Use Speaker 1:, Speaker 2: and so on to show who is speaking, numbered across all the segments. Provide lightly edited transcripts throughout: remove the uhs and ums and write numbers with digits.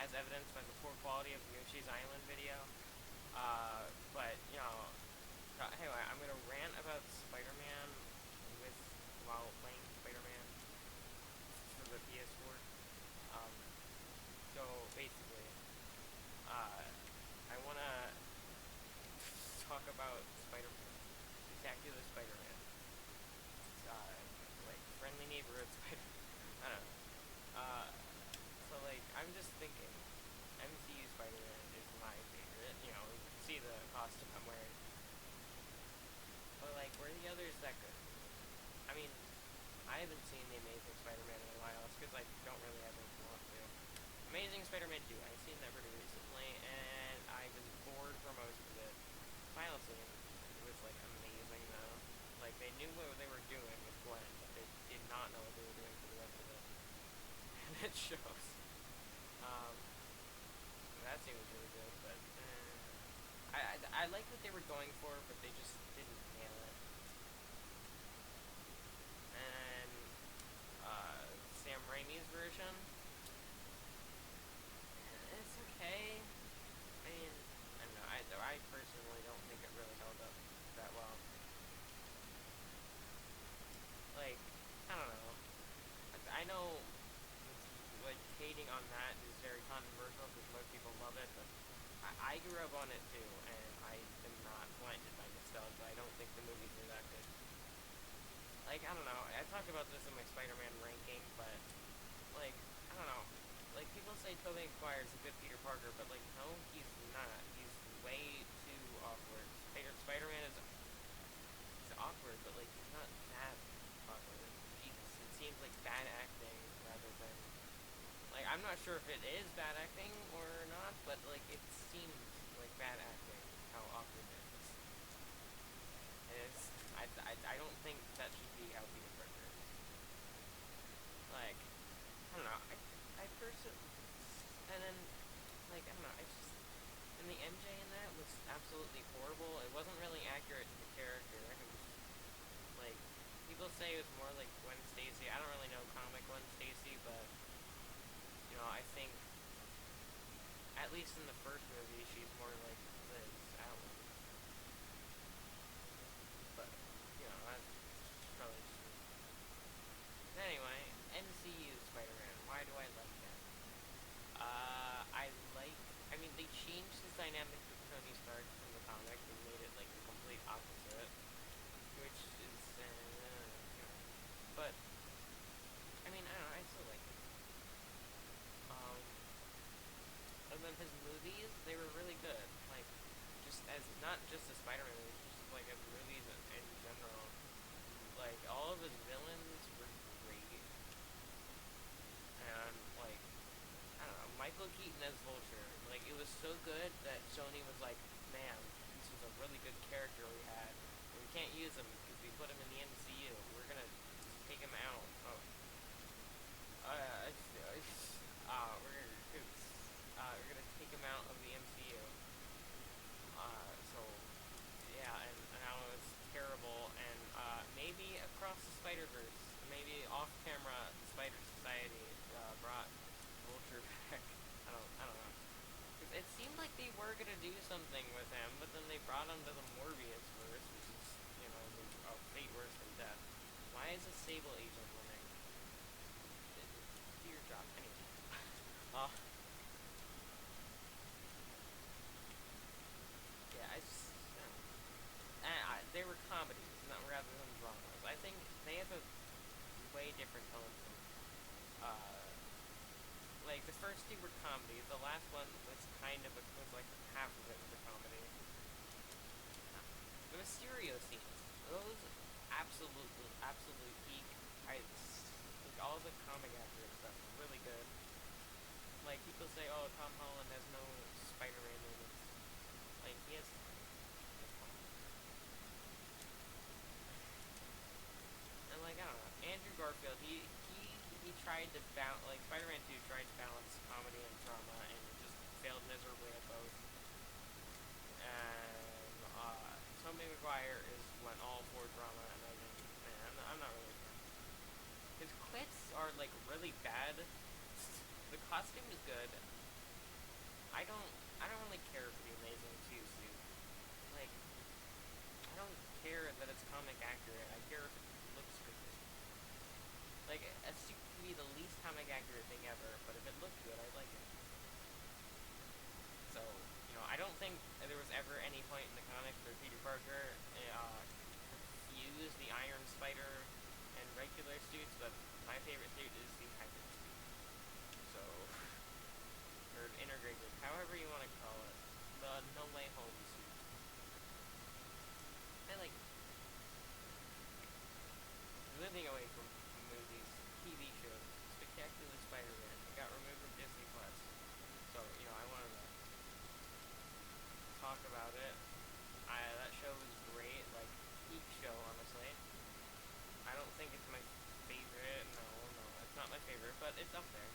Speaker 1: as evidenced by the poor quality of Yoshi's Island video. But anyway, I'm gonna rant about Spider-Man with while playing Spider-Man for the PS4. Um, so basically, I wanna talk about Spider-Man, Spectacular Spider-Man, like friendly neighborhood Spider. I don't know. Uh, so like I'm just thinking, MCU Spider-Man is my favorite. You know, you can see the costume I'm wearing. But like, were the others that good? I mean, I haven't seen the Amazing Spider-Man in a while. It's because I don't really have anything to watch. Amazing Spider-Man 2. I've seen that pretty recently, and I was bored for most of it. Final scene was like amazing though. Like they knew what they were doing with Gwen, but they did not know what they were doing for the rest of it, and it shows. Um, that scene was really good, but I like what they were going for, but they just didn't nail it. And Sam Raimi's version, it's okay. I mean, I don't know. I personally don't think it really held up that well. Like, I don't know. I know, like, hating on that is very controversial because most people love it, but I grew up on it too, and I am not blinded by nostalgia. I don't think the movies are that good. Like, I don't know. I talked about this in my Spider-Man ranking, but like, I don't know. Like, people say Tobey Maguire is a good Peter Parker, but like, no, he's not. He's way too awkward. Spider-Man is he's awkward, but like, he's not that awkward. Jesus, it seems like bad acting rather than like, I'm not sure if it is bad acting or not, but like, it seems like bad acting how awkward it is. And it's I don't think that should be how Peter Parker is. Like, I don't know. I personally, and then like, I don't know. I just and the MJ in that was absolutely horrible. It wasn't really accurate to the character. It was like people say it was more like Gwen Stacy. I don't really know comic Gwen Stacy, but I think at least in the first movie she's more like Liz Allen. But that's probably just me. Anyway, MCU Spider-Man. Why do I like him? I like. I mean, they changed his dynamic with Tony Stark from the comics and made it like the complete opposite, which is, but I mean, I don't know. I still like him. Um, and then his movies, they were really good. Like, just as not just the Spider-Man movies, just like as movies in general. Like all of his villains were great, and like I don't know, Michael Keaton as Vulture. Like, it was so good that Sony was like, man, this was a really good character we had. We can't use him because we put him in the MCU. We're gonna take him out. Oh, we're gonna take him out of the MCU. So yeah, and now it's terrible. And maybe across the Spider Verse, maybe off camera, the Spider Society brought Vulture back. I don't know. Because it seemed like they were gonna do something with him, but then they brought him to the Morbius verse, which is a fate worse than death. Why is a Sable agent winning? Teardrop. Anyway. uh, yeah, I just. They were comedies, not rather than dramas. I think they have a way different tone from. Uh, like the first two were comedies. The last one was was like half of it was a comedy. The Sario scenes, those absolute peak. I like all the comic accurate stuff is really good. Like people say, oh, Tom Holland has no Spider-Man moments. Like he has. And like I don't know, Andrew Garfield, he tried to balance like Spider-Man 2 tried to balance comedy and drama and just failed miserably at both. And Tobey Maguire is went all for drama, and I didn't. Man, I'm not really a fan. His quits are like really bad. The costume is good. I don't really care for the Amazing 2 suit. Like, I don't care that it's comic accurate. I care if it looks good. Like, a suit can be the least comic accurate thing ever, but if it looks good, I like it. So, I don't think there was ever any point in the comics where Peter Parker confused the Iron Spider and regular suits, but my favorite suit is the hybrid suit. So, or integrated, however you want to call it. The No Way Home suit. I like living away from movies, TV shows, Spectacular Spider-Man. It got removed from Disney Plus. So, I wanted to talk about it. That show was great, like, peak show, honestly. I don't think it's my favorite. No, it's not my favorite, but it's up there.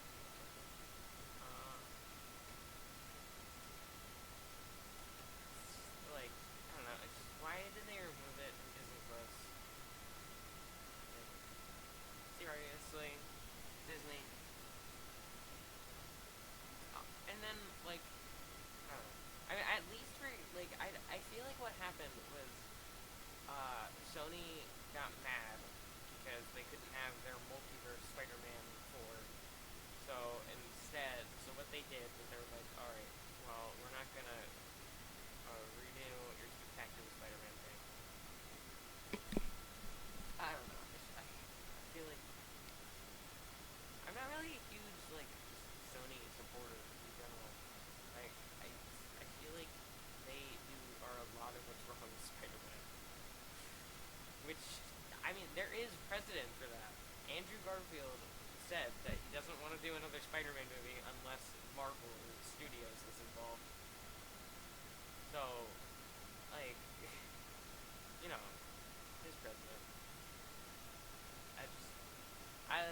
Speaker 1: Like, I don't know. Why did they remove it from Disney Plus? Like, seriously, Disney. And then, like, I don't know. I mean, at least for like, I feel like what happened was, Sony got mad because they couldn't have their multiverse Spider-Man 4. So what they did was they were like, all right, well, we're not gonna redo your Spectacular Spider-Man thing. I don't know. I feel like I'm not really a huge like Sony supporter in general. Like I feel like they do are a lot of what's wrong with Spider-Man. Which, I mean, there is precedent for that. Andrew Garfield said that he doesn't want to do another Spider-Man movie unless Marvel Studios is involved. So, like, you know, his precedent. I just, I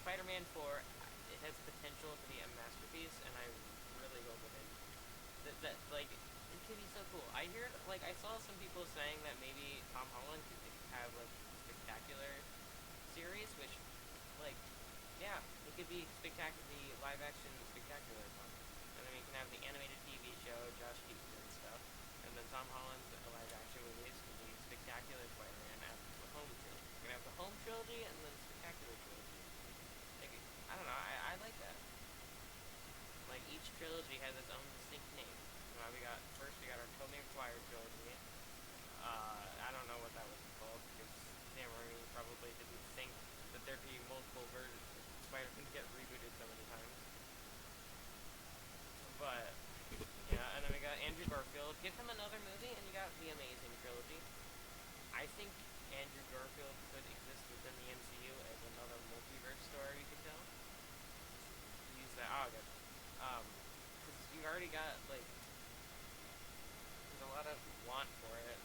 Speaker 1: Spider-Man 4, it has potential to be a masterpiece, and I really hope it is. That like, it could be so cool. I saw some people saying that maybe Tom Holland could have like spectacular series, which, like, yeah, it could be spectacular, the live action spectacular one, and then we can have the animated TV show, Josh Keaton and stuff, and then Tom Holland's live action movies could be spectacular Spider-Man after the home trilogy. We're gonna have the home trilogy and then spectacular trilogy. Like, I don't know, I like that. Like, each trilogy has its own distinct name. We got our Tobey Maguire trilogy. I don't know what that was called because Sam Raimi probably didn't think that there'd be multiple versions. Spider-Man get rebooted so many times. But yeah, and then we got Andrew Garfield. Give him another movie, and you got the Amazing trilogy. I think Andrew Garfield could exist within the MCU as another multiverse story we could tell. Use that. Oh, good. Because you already got like there's a lot of want for it.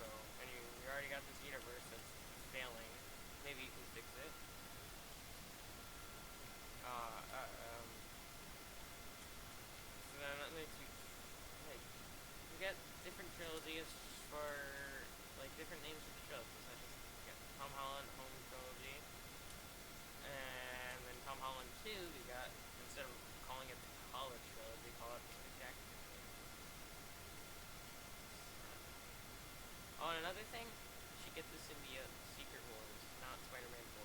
Speaker 1: So, and you already got this universe that's failing. Maybe you can fix it. Uh, uh, um, so then that makes you like you get different trilogies for like different names for the shows. It's not just you got Tom Holland Home trilogy, and then Tom Holland 2. You got instead of calling it the College trilogy, call it the Spectacular trilogy. Oh, and another thing, you should get the symbiote Secret Wars, not Spider-Man 4.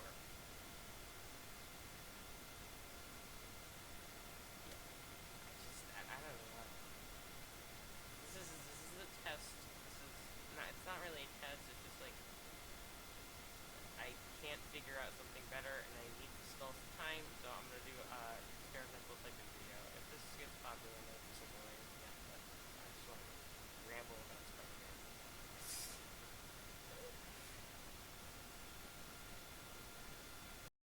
Speaker 1: Yeah, I don't know. This is a test. It's not really a test. It's just like I can't figure out something better, and I need to stall some time, so I'm gonna do experimental type of video. If this gets popular, notice it away.